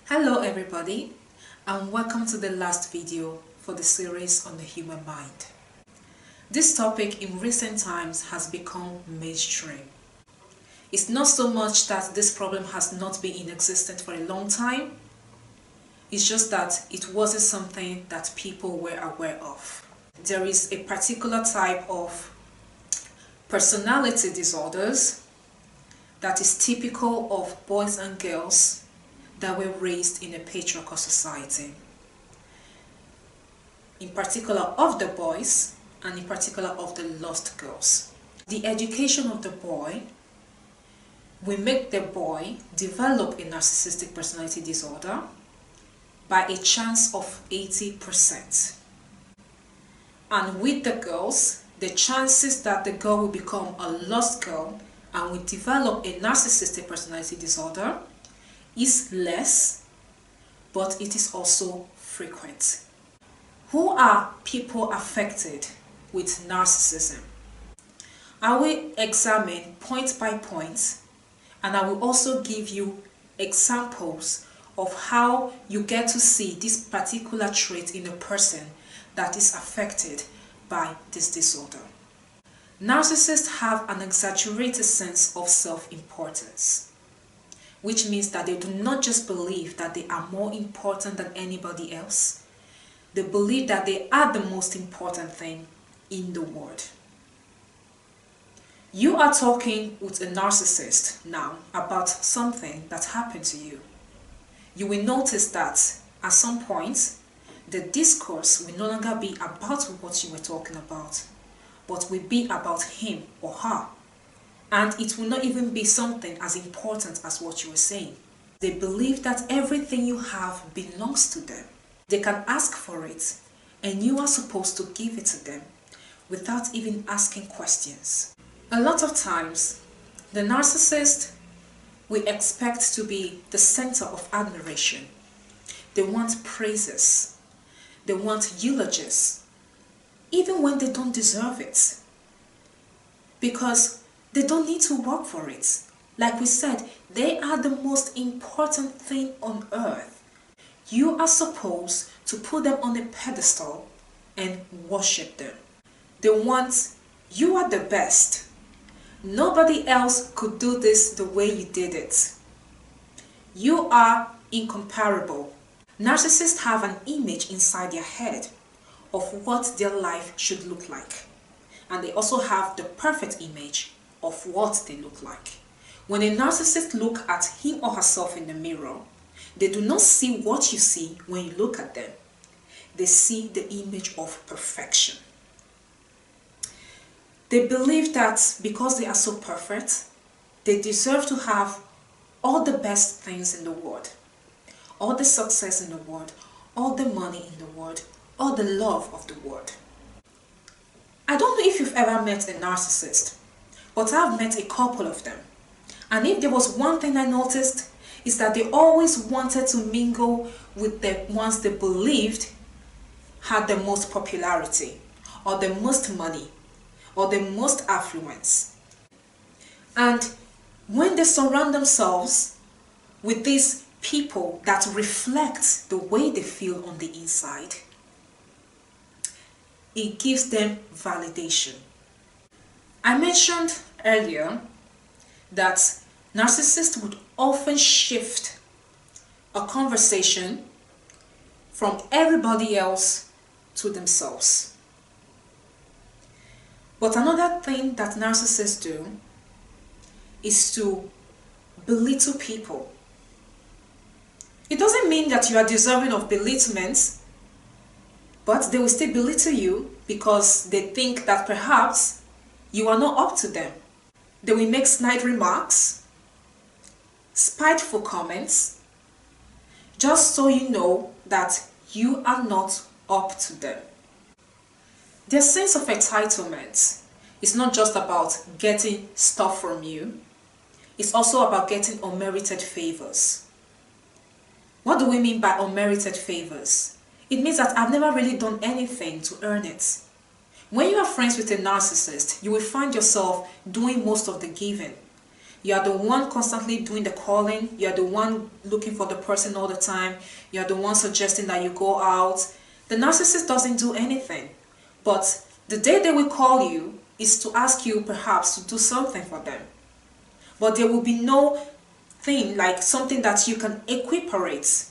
Hello everybody, and welcome to the last video for the series on the human mind. This topic in recent times has become mainstream. It's not so much that this problem has not been in existence for a long time, it's just that it wasn't something that people were aware of. There is a particular type of personality disorders that is typical of boys and girls that were raised in a patriarchal society. In particular of the boys and in particular of the lost girls. The education of the boy will make the boy develop a narcissistic personality disorder by a chance of 80%. And with the girls, the chances that the girl will become a lost girl and will develop a narcissistic personality disorder is less, but it is also frequent. Who are people affected with narcissism? I will examine point by point, and I will also give you examples of how you get to see this particular trait in a person that is affected by this disorder. Narcissists have an exaggerated sense of self-importance, which means that they do not just believe that they are more important than anybody else. They believe that they are the most important thing in the world. You are talking with a narcissist now about something that happened to you. You will notice that at some point, the discourse will no longer be about what you were talking about, but will be about him or her. And it will not even be something as important as what you were saying. They believe that everything you have belongs to them. They can ask for it, and you are supposed to give it to them without even asking questions. A lot of times, the narcissist will expect to be the center of admiration. They want praises. They want eulogies, even when they don't deserve it. Because they don't need to work for it. Like we said, they are the most important thing on earth. You are supposed to put them on a pedestal and worship them. They want, you are the best. Nobody else could do this the way you did it. You are incomparable. Narcissists have an image inside their head of what their life should look like. And they also have the perfect image of what they look like. When a narcissist looks at him or herself in the mirror, they do not see what you see when you look at them. They see the image of perfection. They believe that because they are so perfect, they deserve to have all the best things in the world, all the success in the world, all the money in the world, all the love of the world. I don't know if you've ever met a narcissist, but I've met a couple of them. And if there was one thing I noticed, is that they always wanted to mingle with the ones they believed had the most popularity, or the most money, or the most affluence. And when they surround themselves with these people that reflect the way they feel on the inside, it gives them validation. I mentioned earlier that narcissists would often shift a conversation from everybody else to themselves. But another thing that narcissists do is to belittle people. It doesn't mean that you are deserving of belittlement, but they will still belittle you because they think that perhaps you are not up to them. They will make snide remarks, spiteful comments, just so you know that you are not up to them. Their sense of entitlement is not just about getting stuff from you, it's also about getting unmerited favors. What do we mean by unmerited favors? It means that I've never really done anything to earn it. When you are friends with a narcissist, you will find yourself doing most of the giving. You are the one constantly doing the calling. You are the one looking for the person all the time. You are the one suggesting that you go out. The narcissist doesn't do anything. But the day they will call you is to ask you perhaps to do something for them. But there will be no thing like something that you can equiparate.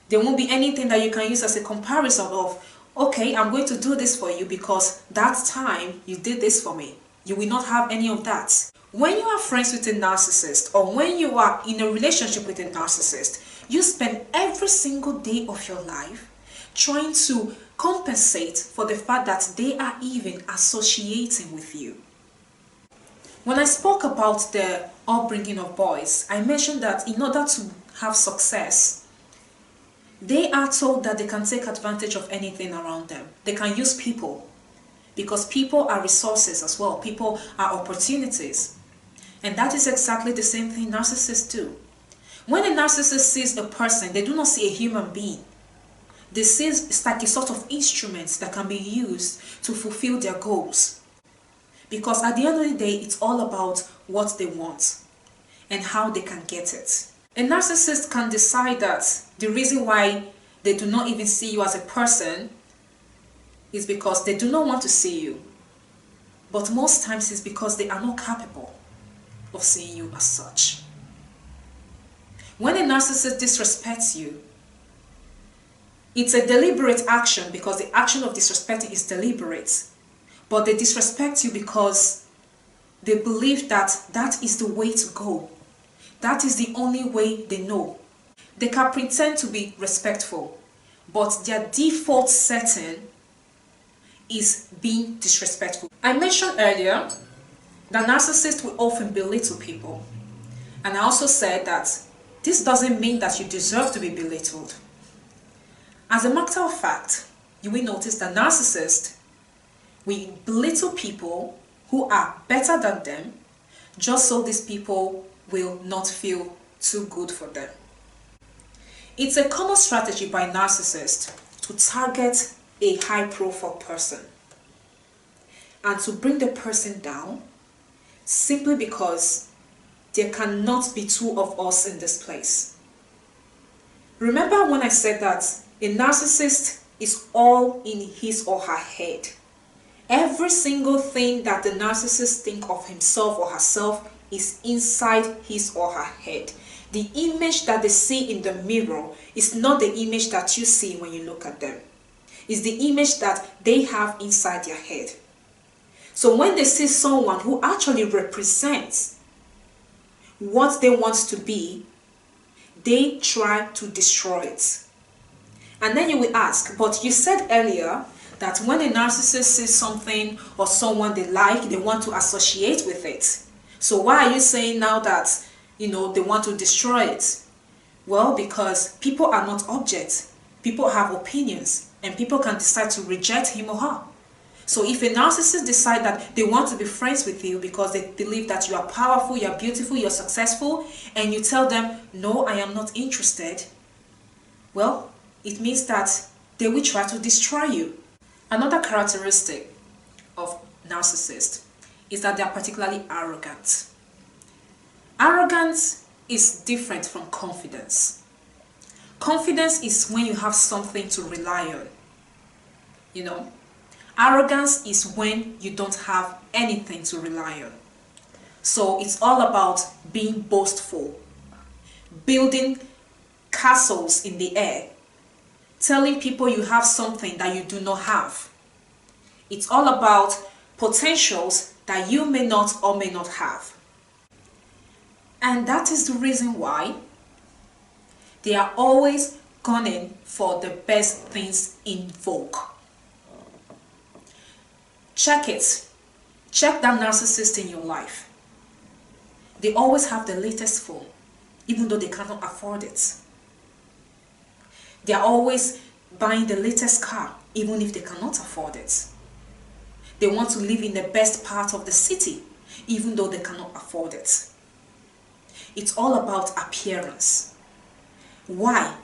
There won't be anything that you can use as a comparison of, okay, I'm going to do this for you because that time you did this for me. You will not have any of that. When you are friends with a narcissist, or when you are in a relationship with a narcissist, you spend every single day of your life trying to compensate for the fact that they are even associating with you. When I spoke about the upbringing of boys, I mentioned that in order to have success, they are told that they can take advantage of anything around them. They can use people because people are resources as well. People are opportunities. And that is exactly the same thing narcissists do. When a narcissist sees a person, they do not see a human being. They see it's like a sort of instrument that can be used to fulfill their goals. Because at the end of the day, it's all about what they want and how they can get it. A narcissist can decide that the reason why they do not even see you as a person is because they do not want to see you. But most times it's because they are not capable of seeing you as such. When a narcissist disrespects you, it's a deliberate action because the action of disrespecting is deliberate. But they disrespect you because they believe that that is the way to go. That is the only way they know. They can pretend to be respectful, but their default setting is being disrespectful. I mentioned earlier that narcissists will often belittle people. And I also said that this doesn't mean that you deserve to be belittled. As a matter of fact, you will notice that narcissists will belittle people who are better than them just so these people will not feel too good for them. It's a common strategy by narcissists to target a high-profile person and to bring the person down simply because there cannot be two of us in this place. Remember when I said that a narcissist is all in his or her head? Every single thing that the narcissist thinks of himself or herself is inside his or her head. The image that they see in the mirror is not the image that you see when you look at them. It's the image that they have inside their head. So when they see someone who actually represents what they want to be, they try to destroy it. And then you will ask, but you said earlier that when a narcissist sees something or someone they like, they want to associate with it. So why are you saying now that, they want to destroy it? Well, because people are not objects. People have opinions, and people can decide to reject him or her. So if a narcissist decides that they want to be friends with you because they believe that you are powerful, you are beautiful, you are successful, and you tell them, no, I am not interested, well, it means that they will try to destroy you. Another characteristic of narcissists is that they are particularly arrogant. Arrogance is different from confidence. Confidence is when you have something to rely on. Arrogance is when you don't have anything to rely on. So it's all about being boastful, building castles in the air, telling people you have something that you do not have. It's all about potentials that you may not or may not have. And that is the reason why they are always gunning for the best things in vogue. Check it. Check that narcissist in your life. They always have the latest phone, even though they cannot afford it. They are always buying the latest car, even if they cannot afford it. They want to live in the best part of the city, even though they cannot afford it. It's all about appearance. Why?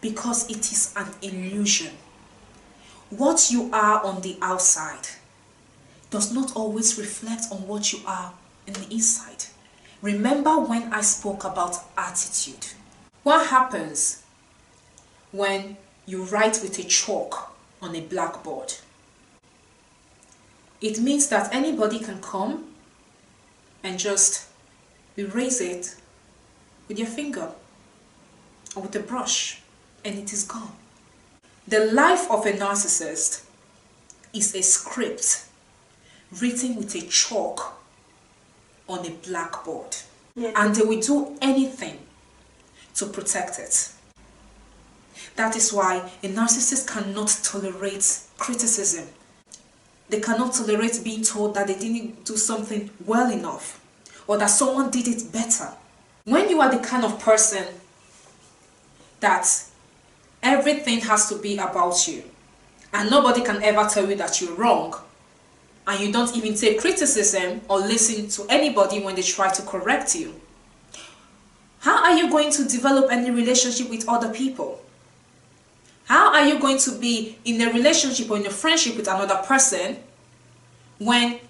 Because it is an illusion. What you are on the outside does not always reflect on what you are in the inside. Remember when I spoke about attitude? What happens when you write with a chalk on a blackboard? It means that anybody can come and just erase it with your finger or with a brush, and it is gone. The life of a narcissist is a script written with a chalk on a blackboard. Yeah. And they will do anything to protect it. That is why a narcissist cannot tolerate criticism. They cannot tolerate being told that they didn't do something well enough or that someone did it better. When you are the kind of person that everything has to be about you and nobody can ever tell you that you're wrong, and you don't even take criticism or listen to anybody when they try to correct you, how are you going to develop any relationship with other people? How are you going to be in a relationship or in a friendship with another person when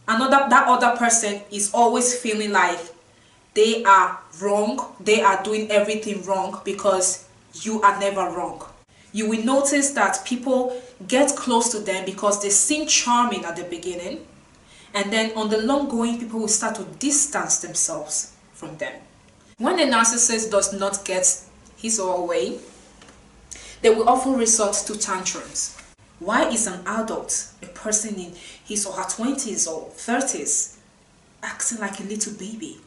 that other person is always feeling like they are wrong, they are doing everything wrong because you are never wrong? You will notice that people get close to them because they seem charming at the beginning, and then on the long going, people will start to distance themselves from them. When a narcissist does not get his or her way, they will often resort to tantrums. Why is an adult, a person in his or her 20s or 30s, acting like a little baby?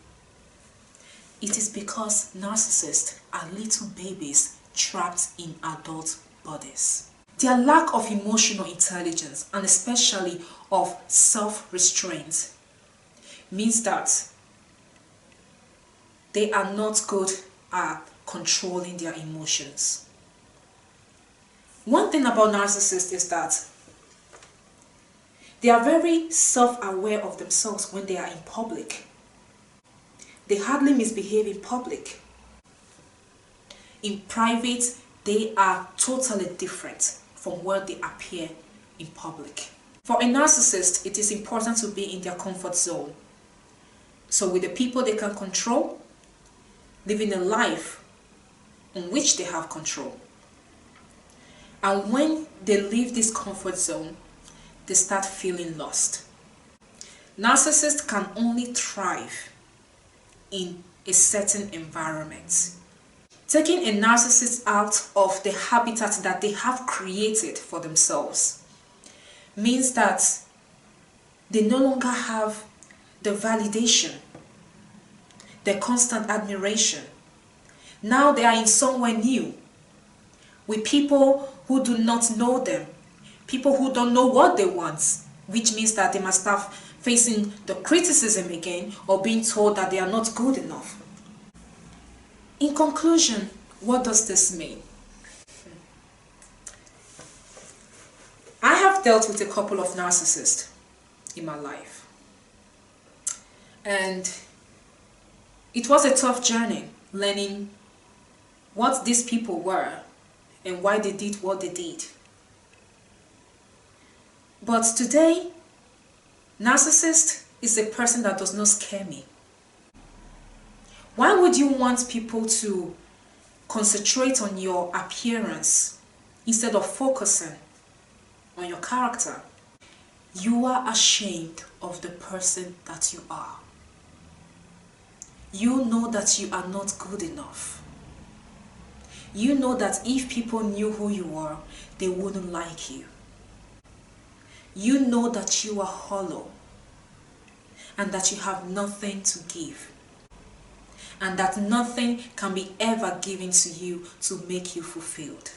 It is because narcissists are little babies trapped in adult bodies. Their lack of emotional intelligence, and especially of self-restraint, means that they are not good at controlling their emotions. One thing about narcissists is that they are very self-aware of themselves when they are in public. They hardly misbehave in public. In private, they are totally different from where they appear in public. For a narcissist, it is important to be in their comfort zone. So with the people they can control, living a life on which they have control. And when they leave this comfort zone, they start feeling lost. Narcissists can only thrive in a certain environment. Taking a narcissist out of the habitat that they have created for themselves means that they no longer have the validation, the constant admiration. Now they are in somewhere new, with people who do not know them, people who don't know what they want, which means that they must start facing the criticism again or being told that they are not good enough. In conclusion, what does this mean? I have dealt with a couple of narcissists in my life, and it was a tough journey learning what these people were and why they did what they did. But today, narcissist is a person that does not scare me. Why would you want people to concentrate on your appearance instead of focusing on your character? You are ashamed of the person that you are. You know that you are not good enough. You know that if people knew who you are, they wouldn't like you. You know that you are hollow and that you have nothing to give, and that nothing can be ever given to you to make you fulfilled.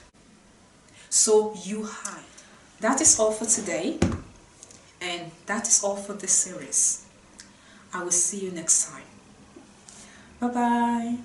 So you hide. That is all for today, and that is all for this series. I will see you next time. Bye-bye.